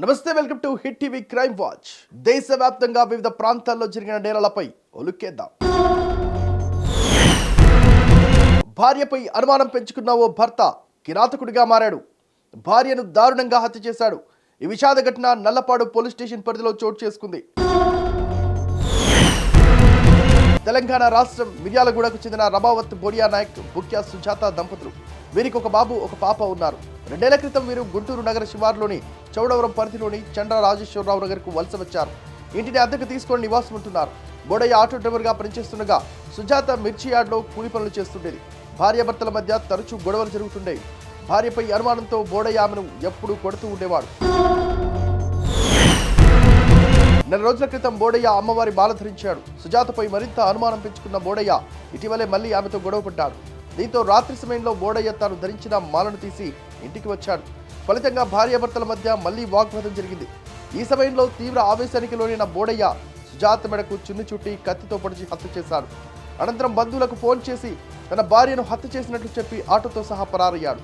నమస్తే, welcome to hit TV crime watch. దేశవ్యాప్తంగా వివిధ ప్రాంతాల్లో జరిగిన నేరాలపై ఒలుక్కేద్దాం. భార్యపై అనుమానం పెంచుకున్న ఓ భర్త కిరాతకుడిగా మారాడు. భార్యను దారుణంగా హత్య చేశాడు. ఈ విషాద ఘటన నల్లపాడు పోలీస్ స్టేషన్ పరిధిలో చోటు చేసుకుంది. తెలంగాణ రాష్ట్రం మిర్యాలగూడకు చెందిన రమావత్ బోడియా నాయక్, బుక్యా సుజాత దంపతులు. వీరికి ఒక బాబు, ఒక పాప ఉన్నారు. 2 ఏళ్ల క్రితం వీరు గుంటూరు నగర శివారులోని చౌడవరం పరిధిలోని చండ్ర రాజేశ్వరరావు నగర్కు వలస వచ్చారు. ఇంటిని అద్దెకు తీసుకొని నివాసం ఉంటున్నారు. బోడయ్య ఆటో డ్రైవర్గా పనిచేస్తుండగా సుజాత మిర్చి యార్డ్లో కూలి పనులు చేస్తుండేది. భార్యాభర్తల మధ్య తరచూ గొడవలు జరుగుతుండేవి. భార్యపై అనుమానంతో బోడయ్య ఆమెను ఎప్పుడూ కొడుతూ ఉండేవాడు. 4 రోజుల క్రితం బోడయ్య అమ్మవారి మాల ధరించాడు. సుజాతపై మరింత అనుమానం పెంచుకున్న బోడయ్య ఇటీవలే మళ్లీ ఆమెతో గొడవపడ్డాడు. దీంతో రాత్రి సమయంలో బోడయ్య తాను ధరించిన మాలను తీసి ఇంటికి వచ్చాడు. ఫలితంగా భార్యాభర్తల మధ్య మళ్లీ వాగ్వాదం జరిగింది. ఈ సమయంలో తీవ్ర ఆవేశానికి లోనైన బోడయ్య సుజాత మెడకు చున్ని చుట్టి కత్తితో పొడిచి హత్య చేశాడు. అనంతరం బంధువులకు ఫోన్ చేసి తన భార్యను హత్య చేసినట్లు చెప్పి ఆటోతో సహా పరారయ్యాడు.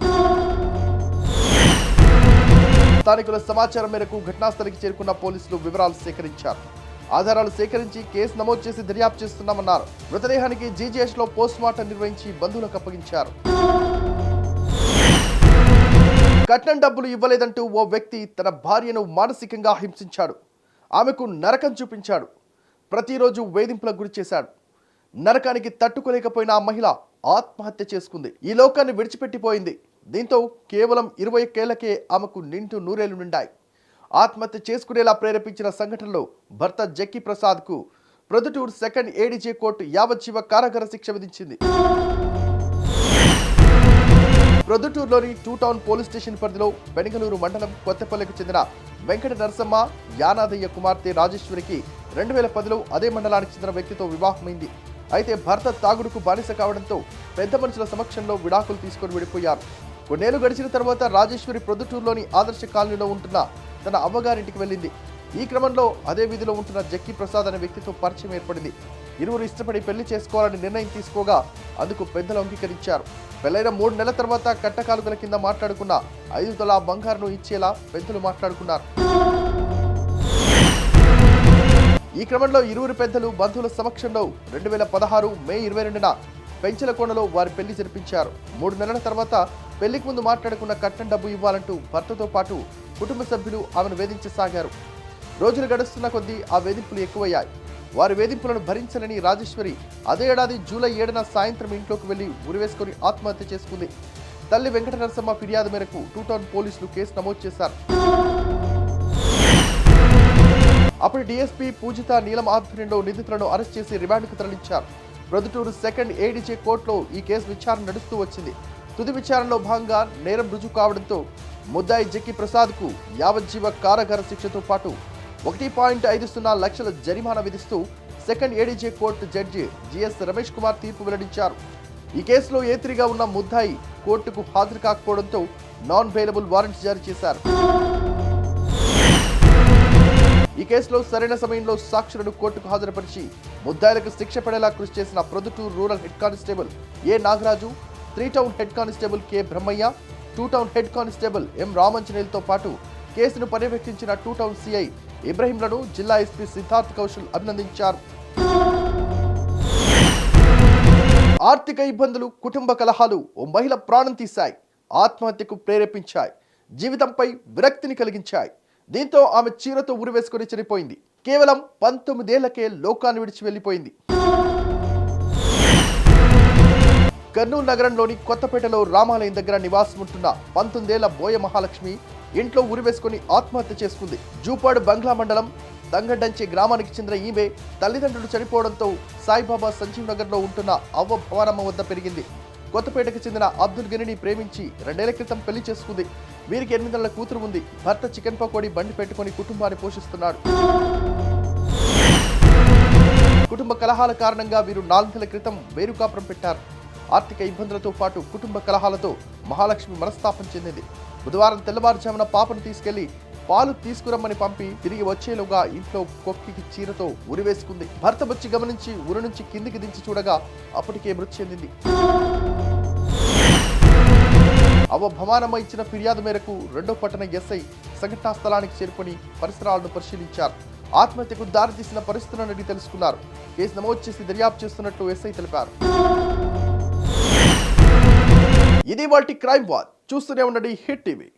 స్థానికుల సమాచారం మేరకు ఘటనాస్థలికి చేరుకున్న పోలీసులు వివరాలు సేకరించారు. ఆధారాలు సేకరించి కేసు నమోదు చేసి దర్యాప్తు చేస్తున్నామన్నారు. మృతదేహానికి జీజీహెచ్లో పోస్ట్ మార్టం నిర్వహించి బంధువులకు అప్పగించారు. కట్నం డబ్బులు ఇవ్వలేదంటూ ఓ వ్యక్తి తన భార్యను మానసికంగా హింసించాడు. ఆమెకు నరకం చూపించాడు. ప్రతిరోజు వేధింపులకు గురి చేశాడు. నరకానికి తట్టుకోలేకపోయిన ఆ మహిళ ఆత్మహత్య చేసుకుంది. ఈ లోకాన్ని విడిచిపెట్టిపోయింది. దీంతో కేవలం 21 ఏళ్లకే ఆమెకు నిండు 100 ఏళ్లు నిండాయి. ఆత్మహత్య చేసుకునేలా ప్రేరేపించిన సంఘటనలో భర్త Zakki ప్రసాద్కు Proddatur second ADJ court యావజ్జీవ కారాగార శిక్ష విధించింది. ప్రొద్దుటూరులోని 2 టౌన్ పోలీస్ స్టేషన్ పరిధిలో బెనగలూరు మండలం కొత్తపల్లికి చెందిన వెంకట నరసమ్మ యానాదయ్య కుమార్తె రాజేశ్వరికి 2010లో అదే మండలానికి చెందిన వ్యక్తితో వివాహమైంది. అయితే భర్త తాగుడుకు బానిస కావడంతో పెద్ద మనుషుల సమక్షంలో విడాకులు తీసుకొని విడిపోయారు. కొన్నేళ్లు గడిచిన తర్వాత రాజేశ్వరి ప్రొద్దుటూరులోని ఆదర్శ కాలనీలో ఉంటున్న తన అమ్మగారింటికి వెళ్ళింది. ఈ క్రమంలో అదే వీధిలో ఉంటున్న జక్కీ ప్రసాద్ అనే వ్యక్తితో పరిచయం ఏర్పడింది. ఇరువురు ఇష్టపడి పెళ్లి చేసుకోవాలని నిర్ణయం తీసుకోగా అందుకు పెద్దలు అంగీకరించారు. పెళ్లైన 3 నెలల తర్వాత కట్టకాలుగల కింద మాట్లాడుకున్న 5 తులాల బంగారును ఇచ్చేలా పెద్దలు మాట్లాడుకున్నారు. ఈ క్రమంలో ఇరువురు పెద్దలు బంధువుల సమక్షంలో 2016 మే 22న పెంచలకోనలో వారి పెళ్లి జరిపించారు. 3 నెలల తర్వాత పెళ్లికి ముందు మాట్లాడుకున్న కట్నం డబ్బు ఇవ్వాలంటూ భర్తతో పాటు కుటుంబ సభ్యులు ఆమెను వేధించసాగారు. రోజులు గడుస్తున్న కొద్దీ ఆ వేధింపులు ఎక్కువయ్యాయి. వారి వేధింపులను భరించలేని రాజేశ్వరి అదే ఏడాది జూలై 7న సాయంత్రం ఇంట్లోకి వెళ్లి ఉరివేసుకుని ఆత్మహత్య చేసుకుంది. తల్లి వెంకట నరసమ్మ ఫిర్యాదు మేరకు 2 టౌన్ పోలీసులు కేసు నమోదు చేశారు. అప్పుడు డీఎస్పీ పూజిత నీలం ఆధ్వర్యంలో నిందితులను అరెస్ట్ చేసి రిమాండ్కు తరలించారు. ప్రొద్దుటూరు సెకండ్ ఏడీజే కోర్టులో ఈ కేసు విచారణ నడుస్తూ వచ్చింది. తుది విచారణలో భాగంగా నేరం రుజువు కావడంతో ముద్దాయి జక్కీ ప్రసాద్కు యావజ్జీవ కారాగార శిక్షతో పాటు 1.50 లక్షల జరిమానా విధిస్తూ second ADJ court judge GS Ramesh Kumar తీర్పు వెల్లడించారు. ఈ కేసులో ఏత్రిగా ఉన్న ముద్దాయి కోర్టుకు హాజరు కాకపోవడంతో నాన్ బెయిలబుల్ వారెంట్ జారీ చేశారు. ఈ కేసులో సరైన సమయంలో సాక్షులను కోర్టుకు హాజరుపరిచి ముద్దాయిలకు శిక్ష పడేలా కృషి చేసిన Proddatur rural head constable A Nagaraju, 3 town head constable K Brahmaiah, 2 town head constable M రామంజనేయులతో పాటు కేసును పర్యవేక్షించిన 2 టౌన్ సిఐ ఇబ్రహీంలను జిల్లా ఎస్పీ సిద్ధార్థ్ కౌశల్ అభినందించారు. ఆర్థిక ఇబ్బందులు, కుటుంబ కలహాలు ఓ మహిళ ప్రాణం తీశాయి. ఆత్మహత్యకు ప్రేరేపించాయి. జీవితంపై విరక్తిని కలిగించాయి. దీంతో ఆమె చీరతో ఉరివేసుకుని చనిపోయింది. కేవలం 19 ఏళ్లకే లోకాన్ని విడిచి వెళ్లిపోయింది. కర్నూలు నగరంలోని కొత్తపేటలో రామాలయం దగ్గర నివాసం ఉంటున్న 19 ఏళ్ల బోయ మహాలక్ష్మి ఇంట్లో ఉరివేసుకుని ఆత్మహత్య చేసుకుంది. జూపాడు బంగ్లా మండలం తంగడ్డంచి గ్రామానికి చెందిన ఈమె తల్లిదండ్రులు చనిపోవడంతో సాయిబాబా సంజీవ్ నగర్లో ఉంటున్న అవ్వ భవానమ్మ వద్ద పెరిగింది. కొత్తపేటకు చెందిన అబ్దుల్ గనిని ప్రేమించి 2 ఏళ్ల క్రితం పెళ్లి చేసుకుంది. వీరికి 8 నెలల కూతురు ఉంది. భర్త చికెన్ పకోడీ బండి పెట్టుకుని కుటుంబాన్ని పోషిస్తున్నాడు. కుటుంబ కలహాల కారణంగా వీరు 4 నెలల క్రితం వేరు కాపురం పెట్టారు. ఆర్థిక ఇబ్బందులతో పాటు కుటుంబ కలహాలతో మహాలక్ష్మి మనస్తాపం చెందింది. బుధవారం తెల్లవారుజామున పాపను తీసుకెళ్లి పాలు తీసుకురమ్మని పంపి తిరిగి వచ్చేలోగా ఇంట్లో కొక్కికి చీరతో ఉరివేసుకుంది. భర్త వచ్చి గమనించి ఉరి నుంచి కిందికి దించి చూడగా అప్పటికే మృతి చెందింది. భవానమ్మ ఇచ్చిన ఫిర్యాదు మేరకు 2వ పట్టణ ఎస్ఐ సంఘటనా స్థలానికి చేరుకుని పరిసరాలను పరిశీలించారు. ఆత్మహత్యకు దారితీసిన పరిస్థితులను అడిగి తెలుసుకున్నారు. కేసు నమోదు చేసి దర్యాప్తు చేస్తున్నట్లు ఎస్ఐ తెలిపారు. ఇది వాటి క్రైమ్ వాచ్. చూస్తూనే ఉండండి హిట్ టీవీ.